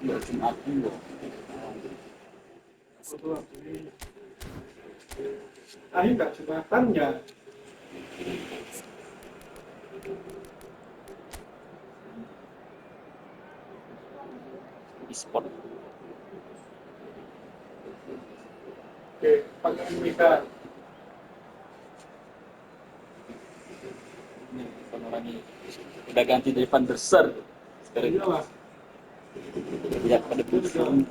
Nggak cuma aku loh. AHIM nggak Jumatan ya? ESPORT. Oke, pakai Mika. Ini orang ini udah ganti dari Van der Sar sekarang. Iyalah. Lihat pada belakang.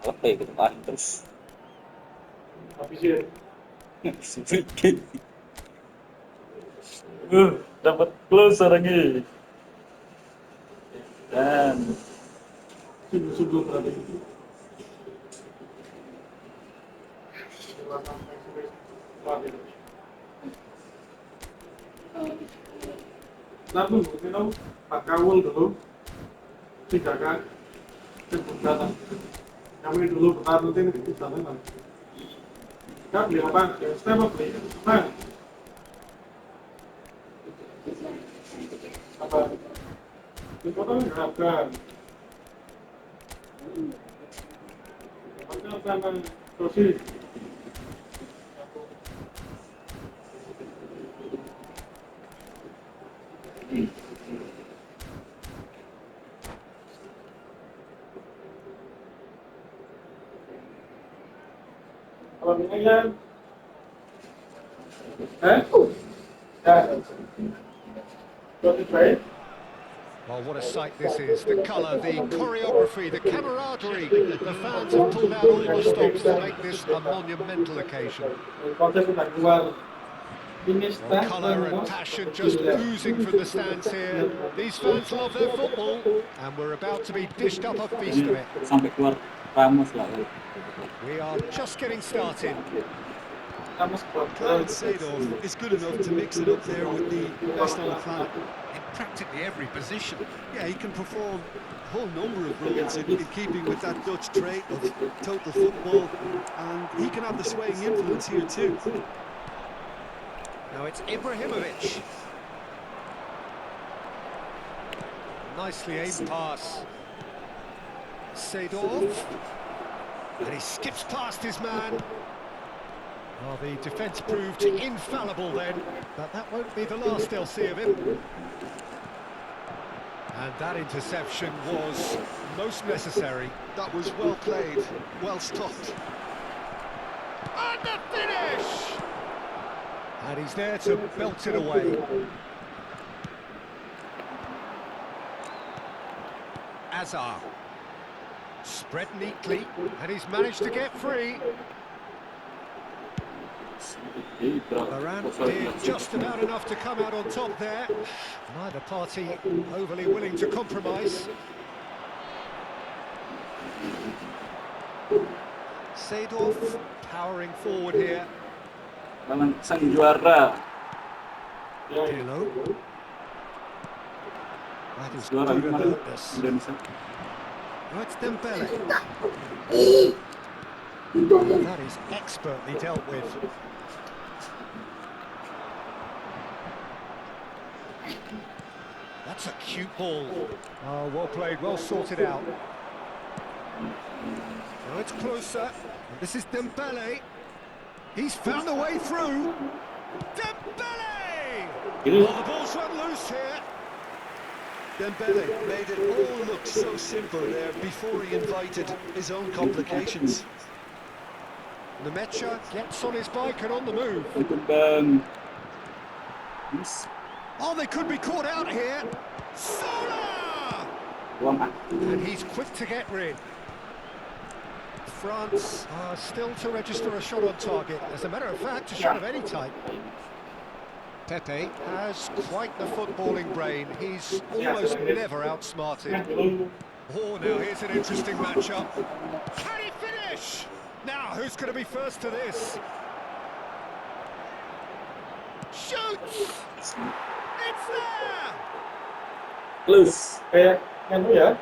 Apa ya kita tahan terus. Habisin. Sedikit. Dapat close lagi. Dan Sungguh-sungguh berarti. Nah, tunggu, kita Pak Kawul dulu. 3 kan? Kebutuhan. Kami dulu bertahan nanti ini kita kan. Kan beli apa? Ya, saya mau beli apa? Apa? Di kota kan? Makanya sama Rosi. Kalau ini kan, baik. Well, what a sight this is. The colour, the choreography, the camaraderie. The fans have pulled out all the stops to make this a monumental occasion. Well, colour and passion just oozing from the stands here. These fans love their football, and we're about to be dished up a feast of it. sampai keluar Ramos lah. We are just getting started. Clarence Seedorf is good enough to mix it up there with the best on the planet. In practically every position. Yeah, he can perform a whole number of roles in keeping with that Dutch trait of total football, and he can have the swaying influence here too. Now it's Ibrahimovic. Nicely aimed pass. Seedorf. And he skips past his man. Well, the defence proved infallible then, but that won't be the last they'll see of him. And that interception was most necessary. That was well played, well stopped. And the finish! And he's there to belt it away. Azar. Spread neatly, and he's managed to get free. Varane did just about enough to come out on top there. Neither party overly willing to compromise. Seedorf powering forward here. Sang juara. Pirlo. That is Juara good kemarin alertness. Indonesia. Oh, it's Dembele. That is expertly dealt with. That's a cute ball. Oh, well played, well sorted out. Now it's closer. This is Dembele. He's found a way through. Dembele! Oh, the ball's run loose here. Dembele made it all look so simple there before he invited his own complications. Nemecha gets on his bike and on the move. Oh, they could be caught out here. Sola! And he's quick to get rid. France are still to register a shot on target. As a matter of fact, a shot of any type. Pepe has quite the footballing brain. He's almost never outsmarted. Oh, now here's an interesting matchup. Can he finish? Now, who's going to be first to this? Shoots! It's there! Plus. Kayak yang itu ya.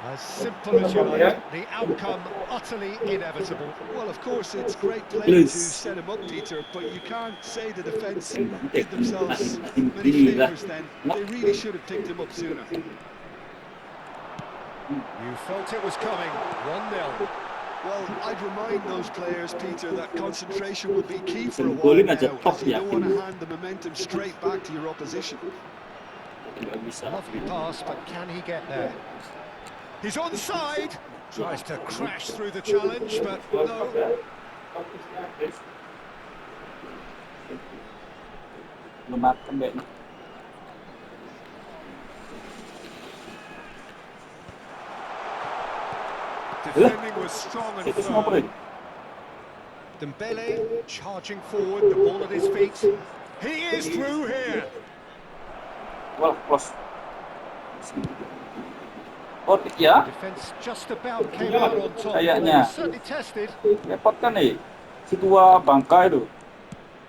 As simple as you like, the outcome utterly inevitable. Well, of course, it's great play to Blues. set him up, Peter, but you can't say the defence Sering banget did themselves Ahim many ini lah. favours then. They really should have picked him up sooner. You felt it was coming. 1-0. Well, I'd remind those players, Peter, that concentration will be key for a Sering while golin now, aja top as you ya don't want Ahim. to hand the momentum straight back to your opposition. Nggak bisa. Lovely pass, but can he get there? He's onside! Tries to crash through the challenge, but no. Belum matang kayaknya. Defending was strong and Itu semua firm. bro. Dembele charging forward, the ball at his feet. He is through here. Wah, close. Oh, ya? Defence just about came out on top. Kayaknya. They certainly tested. Repot kan nih? Si tua bangka itu.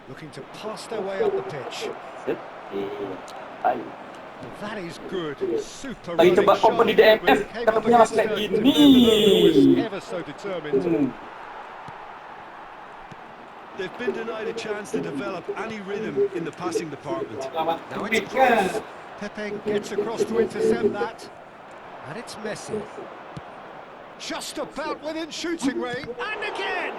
Looking to pass their way up the pitch. Set. Tai. That is good. Super Lagi running, coba sharp open di DMF, movement. Came up ketepnya langsung against kayak a gini. defender who was ever so determined. They've been denied a chance to develop any rhythm in the passing department. Now it's cross. Pepe gets across to intercept that. And it's Messi. Just about within shooting range. And again!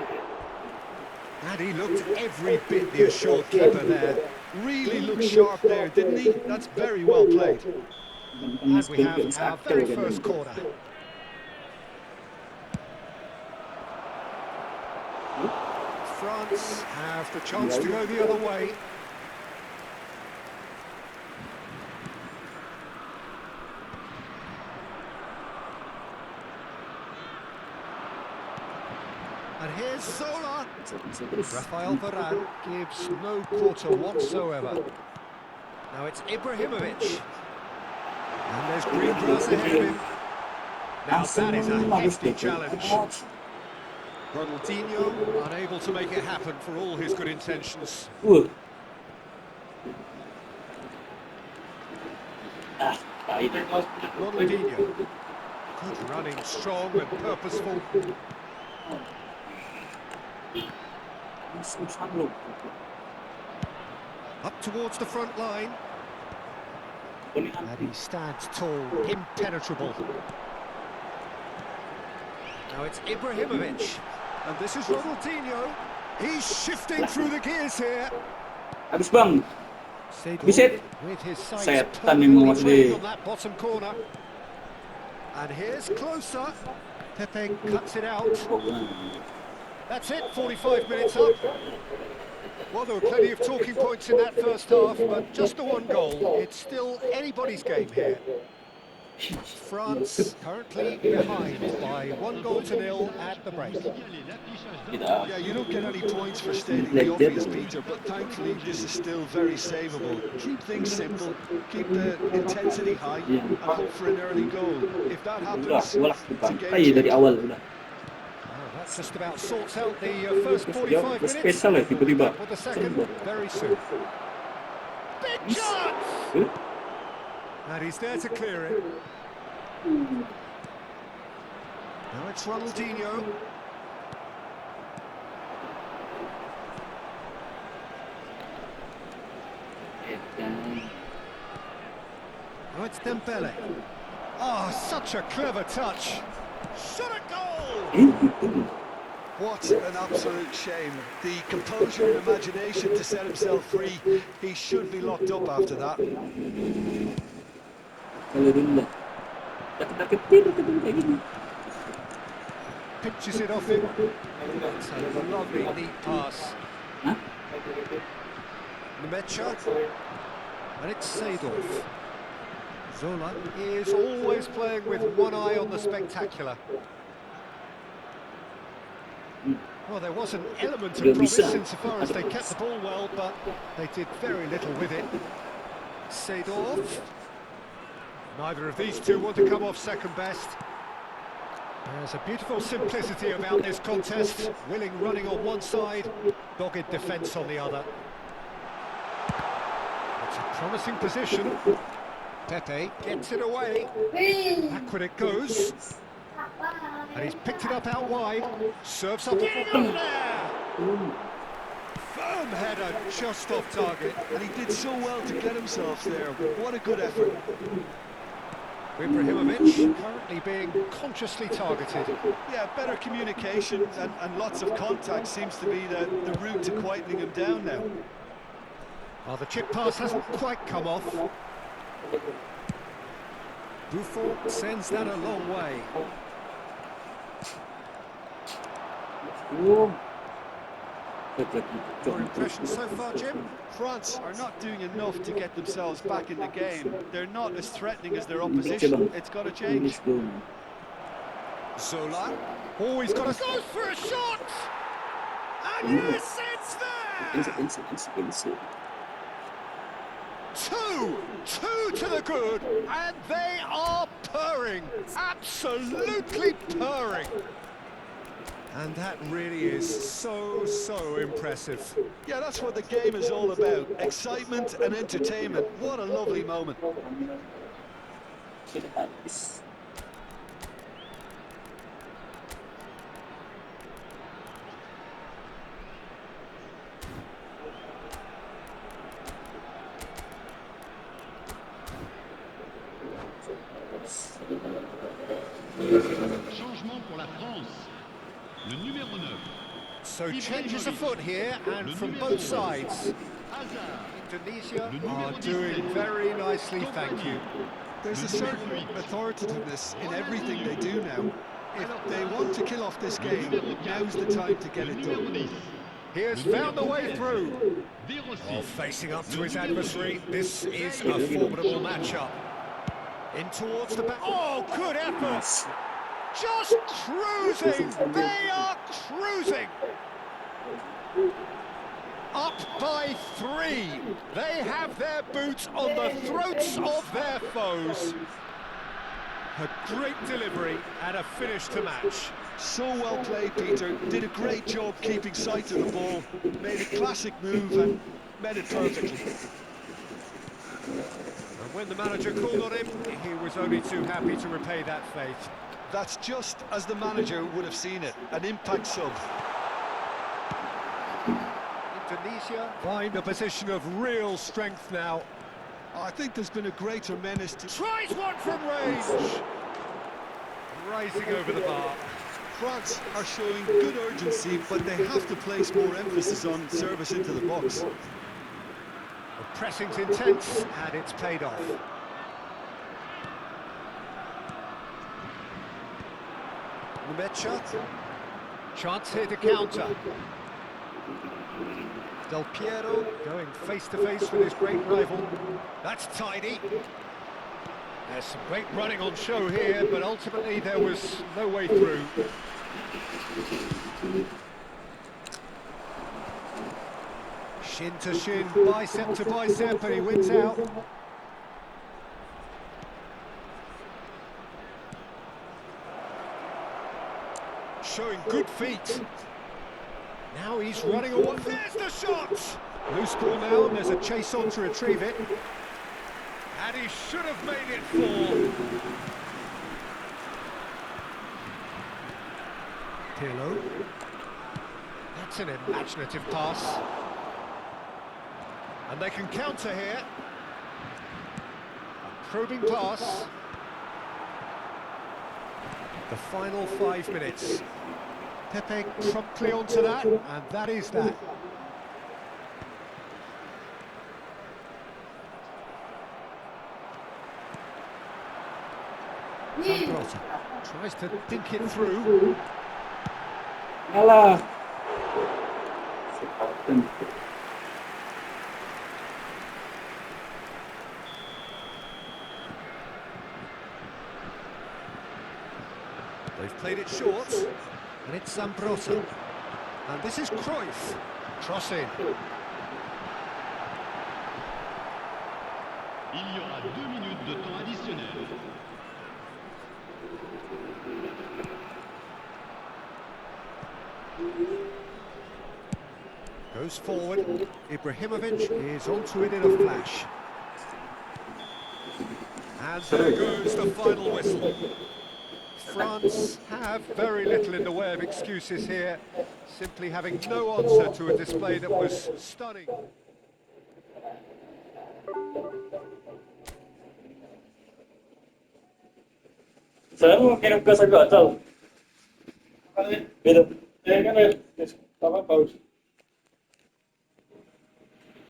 And he looked every bit the assured keeper there. Really looked sharp there, didn't he? That's very well played. And we have our very first corner. France have the chance to go the other way. And here's Zola. Rafael Varane gives no quarter whatsoever. Now it's Ibrahimovic. And there's green grass ahead of him. Now that is a hefty challenge. Ronaldinho unable to make it happen for all his good intentions. Ronaldinho. Good running, strong and purposeful. Up towards the front line. And he stands tall, impenetrable. Now it's Ibrahimovic. And this is Ronaldinho. He's shifting through the gears here. Habis bang. Seedorf with his sights Setan yang mau perfectly trained masuk on that bottom corner. And here's closer. Pepe cuts it out. That's it, 45 minutes up. Well, there were plenty of talking points in that first half, but just the one goal. It's still anybody's game here. France currently behind by 1-0 at the break. Yeah, you don't get any points for stating the obvious, Peter, but thankfully this is still very savable. Keep things simple, keep the intensity high, and hope for an early goal. If that happens, it's a game dari changer. awal udah. That just about sorts out the first 45 minutes. Spesial ya tiba-tiba. For the second, very soon. Big chance! And he's there to clear it. Now it's Ronaldinho. Now it's Dembele. Oh, such a clever touch. Shot a goal! What an absolute shame. The composure and imagination to set himself free. He should be locked up after that. Pitches it off him. It's a lovely, neat pass. Nemecha. And it's Seedorf. Zola is always playing with one eye on the spectacular. Well, there was an element of promise insofar as they kept the ball well, but they did very little with it. Seedorf. Neither of these two want to come off second best. There's a beautiful simplicity about this contest. Willing running on one side, dogged defence on the other. It's a promising position. Pepe gets it away. Backward it goes. And he's picked it up out wide. Serves up. Getting on there! Firm header just off target. And he did so well to get himself there. What a good effort. Ibrahimovic currently being consciously targeted. Yeah, better communication and lots of contact seems to be the route to quietening him down now. Well, the chip pass hasn't quite come off. Buffon sends that a long way. Your impression so far, Jim? France are not doing enough to get themselves back in the game. They're not as threatening as their opposition. It's got to change. Zola. Oh, he's got a... Goes for a shot! And yes, it's there! Two to the good, and they are purring, absolutely purring. And that really is so impressive. Yeah, that's what the game is all about. Excitement and entertainment. What a lovely moment. Changement pour la France. Le numéro 9. So changes afoot here, and from both sides. Indonesia are doing very nicely, thank you. There's a certain authoritativeness in everything they do now. If they want to kill off this game, now's the time to get it done. He has found the way through. While facing up to his adversary, this is a formidable matchup. In towards the back. Oh, good effort! Just cruising! They are cruising! Up by 3. They have their boots on the throats of their foes. A great delivery and a finish to match. So well played, Peter. Did a great job keeping sight of the ball. Made a classic move and met it perfectly. And when the manager called on him, he was only too happy to repay that faith. That's just as the manager would have seen it. An impact sub. Indonesia find a position of real strength now. I think there's been a greater menace to... Tries one from range! Rising over the bar. France are showing good urgency, but they have to place more emphasis on service into the box. The pressing's intense, and it's paid off. Numecha. Chance here to counter. Del Piero going face-to-face with his great rival. That's tidy. There's some great running on show here, but ultimately there was no way through. Shin to shin, bicep to bicep, and he wins out. Showing good feet. Now he's running away. There's the shot! Loose ball now, and there's a chase on to retrieve it. And he should have made it 4. Pirlo. That's an imaginative pass. And they can counter here. A probing pass. The final 5 minutes. Pepe promptly onto that, and that is that. Zambrotta tries to dink it through. Alah. They've played it short, and it's Zambrotta. And this is Cruyff. Cross in. Il y aura 2 minutes de temps additionnel. Goes forward. Ibrahimovic is onto it in a flash. And there goes the final whistle. France have very little in the way of excuses here, simply having no answer to a display that was stunning. Saya mau kirim ke Sagu Acal. Gitu. Ya kan, apa bagus.